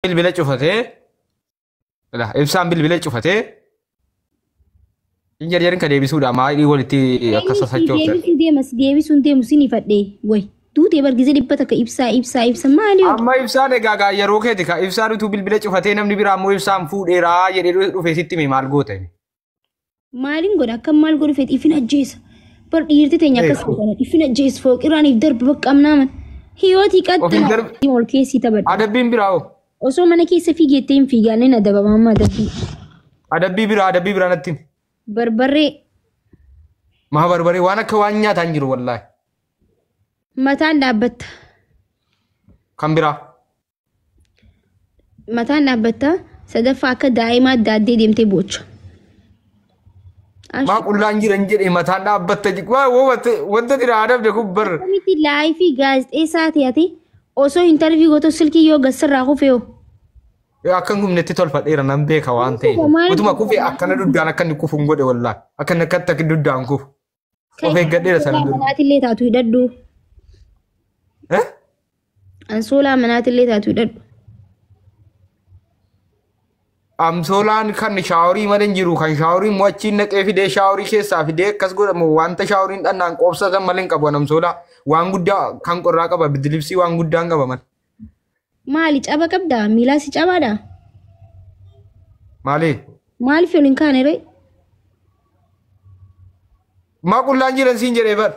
bilbila cufatee la ibsaan bilbila cufatee injariyarin ka deebisuudha maayii walitti akka sasachoofte deebisuun deemu sinii fadhee way duutee bargise dhibbata ka ibsaa maali amma ibsaan egaa yeroo keeti ka ibsaan utuu bilbila cufatee namni biraa ammoo ibsaan fuudheeraa jedhee dhufee sitti mee maal goote maaliin godha akkam maal godhu feet ifin ajjeesa bar dhiirti teenya akkas godhana ifin ajjeesa fooqiraaniif darba baqqamnaaman hiyootii qaxxina ol keessii taphadha adabbiin biraa osoo mana keessa fiigeettee hin fiigaanin adaba mamma adabbii biraa natti barbarree maa barbaree waan akka waan nyaataan jiru wallaahi mataan dhaabbatta kan biraa mataan dhaabbatta sadaffaa akka daa'imaa daaddee deemtee boocha maa qullaan jiran jedhee mataan dhaabbatta wanta dira adabde kun bar miti laayifii gaazexeessaa ta'ate osoo interview goto silkii yoo gassarraa kufee akkan gumnetti tolfadheera nan beeka waan ta'e utuma kufee akkana duddaan akka inni kufuun godhe wallaahi akka inni akkatti akka duddaan kufu of eeggadheera sana dura manaatillee taatu hidhadhu ansoolaa manaatillee taatu hidhadhu amsoolaan kan shaaworii malee jiru kan shaaworii mo'achiin naqee fidee shaaworii keessaa fidee akkas godhamu wanta shaaworiin dhannaan qoobsatan malee hin qabu amsoolaa waan guddaa kan qorraa qaba bidilibsii waan guddaan qaba man maali caba qabda miilaasi cabaadha maali fi olin kaane ree maa qullaan jiran siin jedhee bar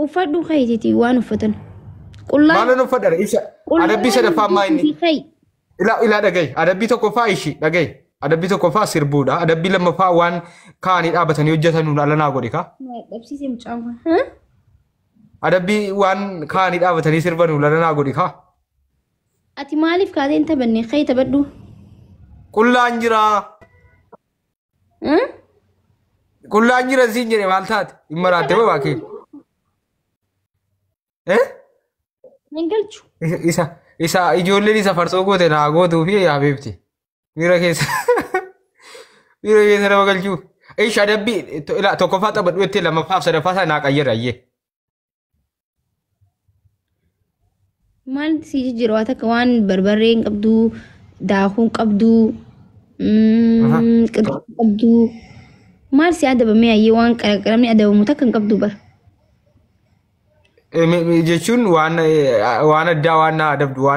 uffadhu kayititi waan uffatan maalan uffadhara ibsa adabbii sadaffaa maa inni ila dhagaye adabbii tokkoffaa ishi dhagaye adabbii tokkoffaa sirbuudha adabbii lammaffaa waan kaanii dhaabatanii hojjetan alanaa godhe ka dhabsiisee mucaawa adabbii waan kaanii dhaabatanii sirban alanaa godhe ka ati maaliif kaateen taphanne kay taphadhu qullaan jira siin jedhe maal taate hin maraatte babaa kee Mengalchu. Isa ijoolleen isa farsoo goote naa gootuu fi yaabeefti. Miira keessa nama galchuu. Ishi adabbii tokkoffaa taphadhu jettee lammaffaaf sadaffaa isaa naa qayyarra ayyee. Maal si jijjiirraa waan akka waan barbarree hin qabdu, daakuu hin qabdu, qirqaa hin qabdu. Maal si adabamee ayyee waan qaramni adabamu takka hin qabdu bara. Jechuun waan addaa waan na adabdu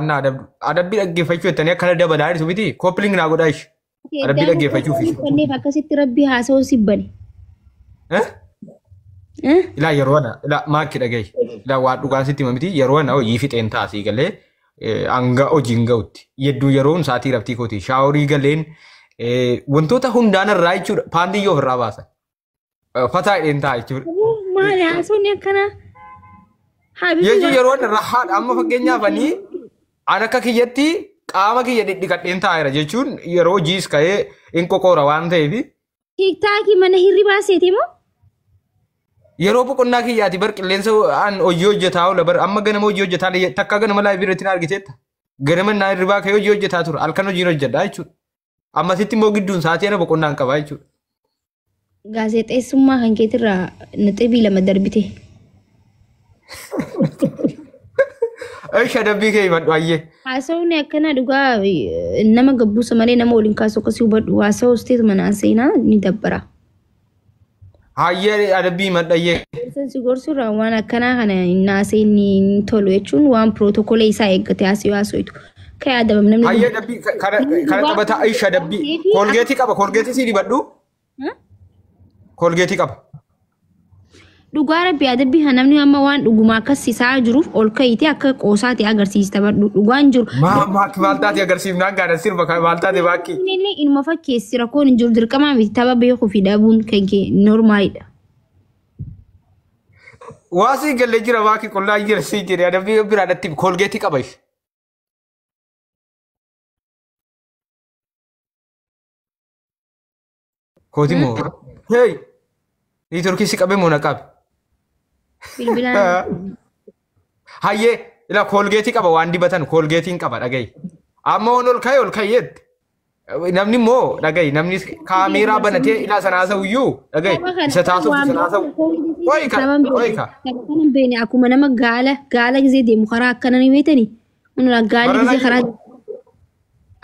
adabbii dhaggeeffachuu jettanii akkana dabalaa jirtu miti koppiliing naa godhaa ishi adabbii dhaggeeffachuuf ishi. Kanneen akkasitti rabbi haasa'uu sibbani. Ilaa yeroo ana maakki dhagaye ilaa waan dhugaan sitti miti yeroo ana hojii fixeen taasii galee hanga hojiin ga'utti yedduu yeroon saatii rabtii kooti shaaworii galeen wantoota hundaan irraa jechuudha paantii yoo ofirraa baasan fataa hidheen ta'a jechuudha. Maali haasawni akkanaa? Yeju yeroo rahaadha amma fakkeenyaaf ani akka kiyyatti qaama kiyya dhidhiqadheen taa'eera jechuun yeroo jiis ka'ee hin qoqoora waan ta'eef. Tiiktaakii mana hirribaa seeti moo? Yeroo boqonnaa kiyyaati bar qilleensa hojii hojjetaa oola bar amma ganama hojii hojjetaa takka ganama laayif irratti na argiteetta. Ganama naa hirribaa ka'ee hojii hojjetaa tura halkan hojiin hojjedhaa jechuudha. Ammasitti immoo gidduun sa'aatii ana boqonnaa hin qabaa jechuudha. Gaazexeessummaa kan keetirraa naxebii lama darbite. Aisha adabbii kee himadhu ayyee. Haasawni akkana dhugaa nama gabbuusa malee nama waliin kaasu akkasii hubadhu haasawuu isteetu manaan seenaa ni dabbara. Hayyee adabbii himadhu ayyee. Si gorsuurraa waan akkanaa kana naasee ni tolu jechuun waan pirootokolee isaa eeggate haasawuitu. Kaya adabam namni. Hayyee adabbii kana taphata Aisha adabbii koolgeetii qaba koolgeetii sii dibadhu. Koolgeetii qaba. Dhugaa rabbi adabbii namni amma waan dhugumaa akkasiisaa jiruuf ol ka'itee akka qoosaati agarsiista dhugaan jiru. Maaki maaltaati agarsiifnaan gaadhan sirba maaltaati baakki. Inni inuma fakkeessi rakkoon hin jiru dirqamaa miti tapha beekuu fi dhabuun kan kee noormaalidha. Waasii galee jira baakki qullaa jira sii jedhe adabbii biraadhatti koolgeetii qaba ishi. Kooti moo? Hey! Ni turkii si qabee moo na qabe? Hayyee ila koolgeetii qaba waan dibatan koolgeetiin qaba dhagayi. Amma ol ka'eetti. Namni immoo dhagayi namni kaameeraa banatee ila sana haasa'uyyuu dhagayi isa taasisuuf sana haasa'u. Wayika. Kanan beene akkuma nama gaala gizee deemu karaa akkana ni beetani Nuna gaalii gisee karaa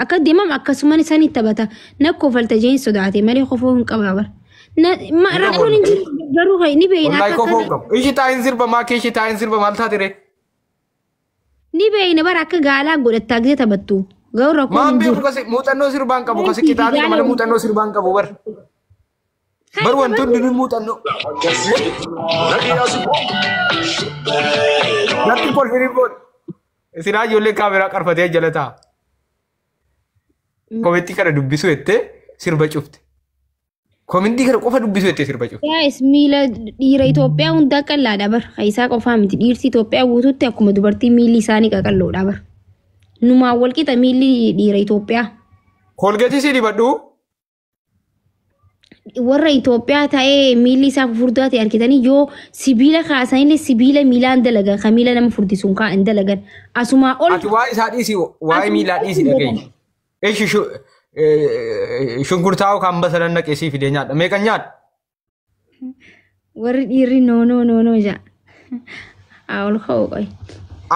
akka deemam akkasumaan isaan itti taphata. Nakkoo falta jeen sodaate malee kofoo hin qabaa bara. Rakkoon hin jiru garuu ni beeyna Wallahi kofoo qabu. Ishi taa'in sirba maakee ishi taa'in sirba maal taatire? ni beeyna bara akka gaalaa godhattaa gisee taphattu. Garuu rakkoon Maan hin jiru. beeku kasi muuxannoo sirbaan qabu kasi kitaabni malee muuxannoo sirbaan qabu bar. Bar wantoonni ni muuxannoo. Natti kolfini bood. Isinaa ijoollee kaameraa qarfatee jala ta'a. Kometti kana dubbisu jettee sirba cufte. Kometti kana qofa dubbisu jettee sirba cufte. Yaa'is miila dhiira Itoophiyaa hundaa qallaadha bara. Isaa qofaa miti dhiirsi Itoophiyaa guutuutti akkuma dubartii miilli isaanii qaqalloodha bara. Numaan walqixa miilli dhiira Itoophiyaa. Kolgeetii si dibadhu. Warra Itoophiyaa ta'ee miilli isaa furdaa ta'e argitanii yoo sibiila kaasanillee sibiila miilaan dalagan kan miila nama furdisuun kaa'an dalagan asumaa ol. Ati waa isaa dhiisi waa'ee miilaa dhiisi dhagayi. Eeshi shunkurtaa'u kan basalan naqeesii fidee nyaadha. Meeqan nyaadha? Warri dhiirri noonoo jaa. Ol ka'u qoy.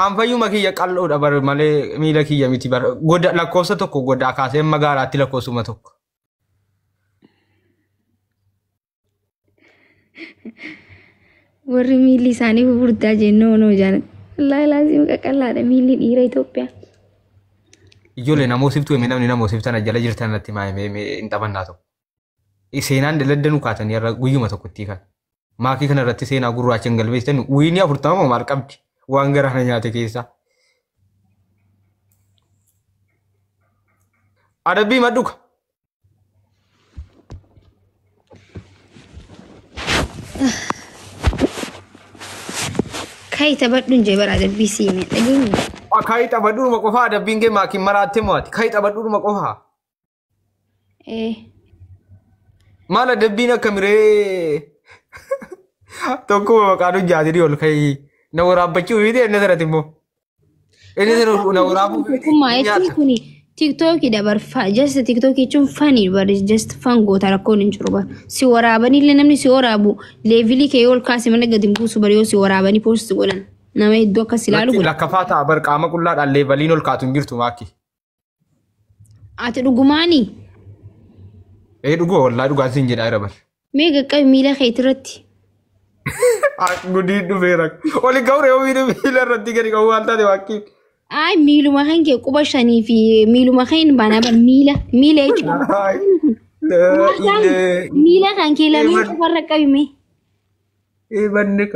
Aanfayyuma kiyya qal'oodha bar malee miila kiyya miti bar. Goda lakkoofsa tokko godaa kaasee magaalaatti lakkoofsuma tokko. Warri miilli isaanii furdaa jennoo jaan. Wallaahi laazim qaqallaadha miilli dhiira Itoophiyaa. Ijoollee namoosiftuu hime namni namoosiftan jala jirtan natti maayimee hin taphannaa tokko. Seenaan daladdanuu kaatanii irra guyyuma tokkotti kan. Maakii kana irratti seenaa gurraacha hin galmeessitan wiinii 40 maal qabdi waan garaana nyaate keessaa. Adabbii madduka. Kai taphadhuun jee bara adabbii siime dhageenye. Kai taphadhuuma qofaa adabbiin kee maakiin maraattee mo'ati. Kai taphadhuuma qofaa. Maal adabbiin akka miree tokkuma maqaan hojjaatanii ol ka'ii na waraabbachuu fi inni sanatti immoo. Inni sana na waraabuu fi nyaata. Kuni TikTokii dabarfaa just TikTokii jechuun fanii bari just fan goota rakkoon hin jiru bara. Si waraabanii namni si waraabu leevilii kee ol kaase mana gadi buusu bari yoo si waraabanii poosti godhan. Nama hedduu akkas ilaalu godhan. Lakkafaa ta'a bar qaama qullaadhaan leevaliin ol kaatu hin jirtu maakki. Ati dhugumaanii? Dhugoo wallaa dhugaan siin jedhaa jira bar. Mee qaqqabi miila keetirratti. Gudiin dhufeera. Oli ga'uure yoo miila irratti gadi qabu waan taate waakkiin. Ay miiluma kan kee quba shanii fi miiluma kan baanaa bar miila jechuudha. Miila kan kee lameen qofarra qabime. Eebanne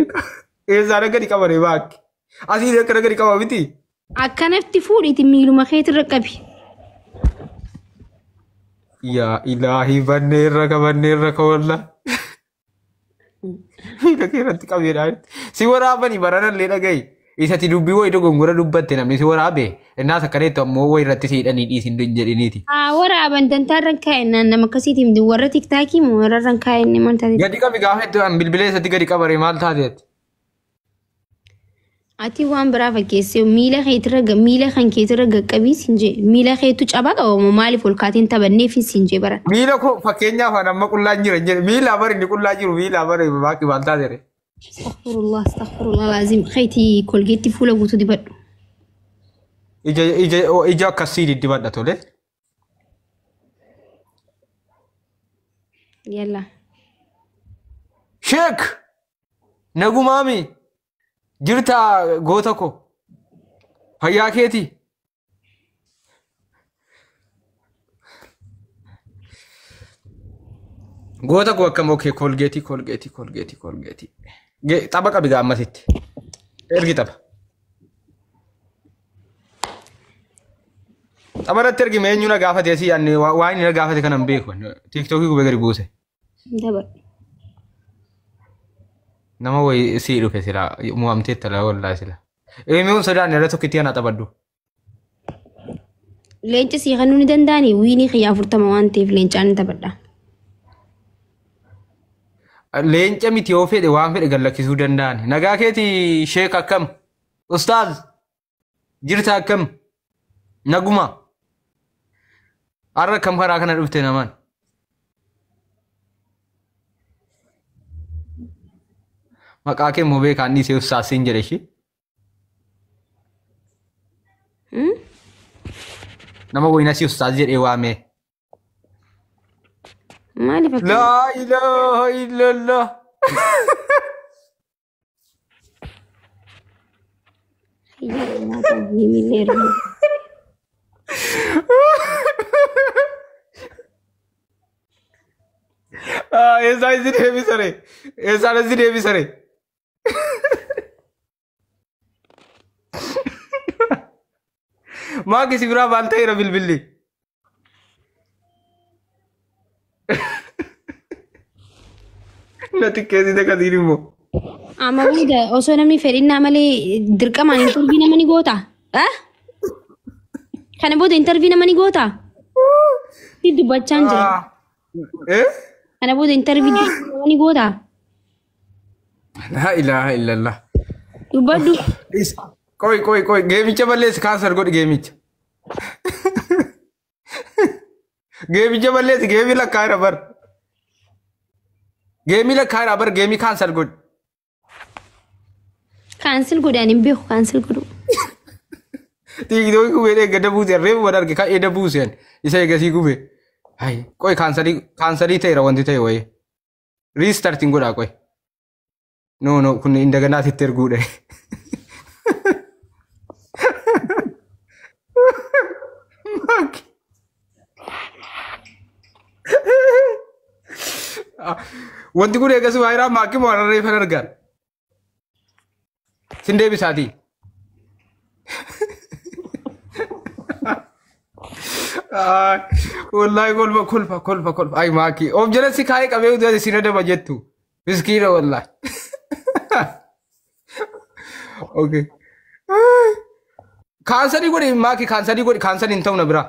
ka. Eessaan gadi qabane baakki. Asii akkana gadi qaba miti. Akkanatti fuudhiiti miiluma keetirra qabi. Yaa ilaahi banneerra ka walla. Miila kee irratti qabeedhaan. Si waraabanii baranallee dhaga'i. Isatti dubbii wayii dogongora dubbatte namni si waraabe innaas akkaneettu ammoo wayii irratti siidhanii dhiisin jedhiniiti. Waraaban dantaarran kaa'ennaan nama akkasiitiin warra tiktaakii moo warrarran kaa'enne maal taate? Gadi qabi gaafa hedduu bilbilee isatti gadi qabare maal taateetti? Ati waan biraa fakkeessee miila kan keetirra gaqqabii siin jee miila keetu cabaa qabamu maaliif ol kaatiin taphanneef siin jee bara. Miila koo fakkeenyaaf amma qullaan jira jedhe miila bari inni qullaa jiru miila bari baakki maal taatere? Astaghfirullah laazim khayti kolgeetti fuula guutuu dibadhu. Ija akkasii diddibadha tole. Yalla. Sheek nagumaami jirta goota ko fayyaa keeti. Goota ko akkam ookee kolgeetii. Tapha qabi gaammasitti. Ergi tapha. Tapha irratti ergi meenyu na gaafate asii waan inni na gaafate kanan beeku. Tiiktookii gubee gadi buuse. Nama wayii sii dhufe sila mu'amtee tala wallaa sila. Eemiyoon sodaan irra tokkitti ana taphadhu. Leenca sii kanuu ni danda'anii wiinii xiyyaa 40 waan ta'eef leencaan ni taphadha. Leenca miti yoo fedhe waan fedhe gallakkisuu danda'an. Nagaa keeti sheek akkam? Ustaaz jirta akkam? Naguma? Har'a kam karaa kana dhufte namaan? Maqaa kee immoo beekaan dhiisee ustaasiin jedhe ishee. Nama wayina si ustaaz jedhee waame. Maaliif akka La ilaha illallah. mileera. Esa isi deebisare. Esa isi deebisare. Maa kisi biraa maal ta'eera bilbilli. Na xiqqeessite kasiin immoo. Amma booda osoo namni fedhinnaa malee dirqamaan intarvii nama ni goota. Kana booda intarvii nama ni goota. Si dubbachaa hin jira. Kana booda intarvii nama ni goota. La ilaha illallah. Dubbadhu. Koi geemicha balleessi kaasar godhi geemicha. Geemicha balleessi geemi lakkaa'eera bar. Geemi lakkaa'eera bar geemi kaasar godhi. Cancel godhaan hin beeku cancel godhu. Tiiktookii gubee gada buuseen reefu wal arge kan eeda buuseen isa eegasii gubee. Hayi qoi kaansarii ta'eera wanti ta'e wayii. Riistartiin godhaa qoi. No kun indaganaatitti erguudha. Wanti kun eegas waayiraa maakii moo warra reefan argaan. Sin deebisaatii. Wallahi kolfa. Ay maakii. Of jalatti kaayee qabee utuu sin adaba jettu. Miskiina wallahi. Okay. Kaansarii godhi maakii kaansarii godhi kaansariin ta'u na biraa.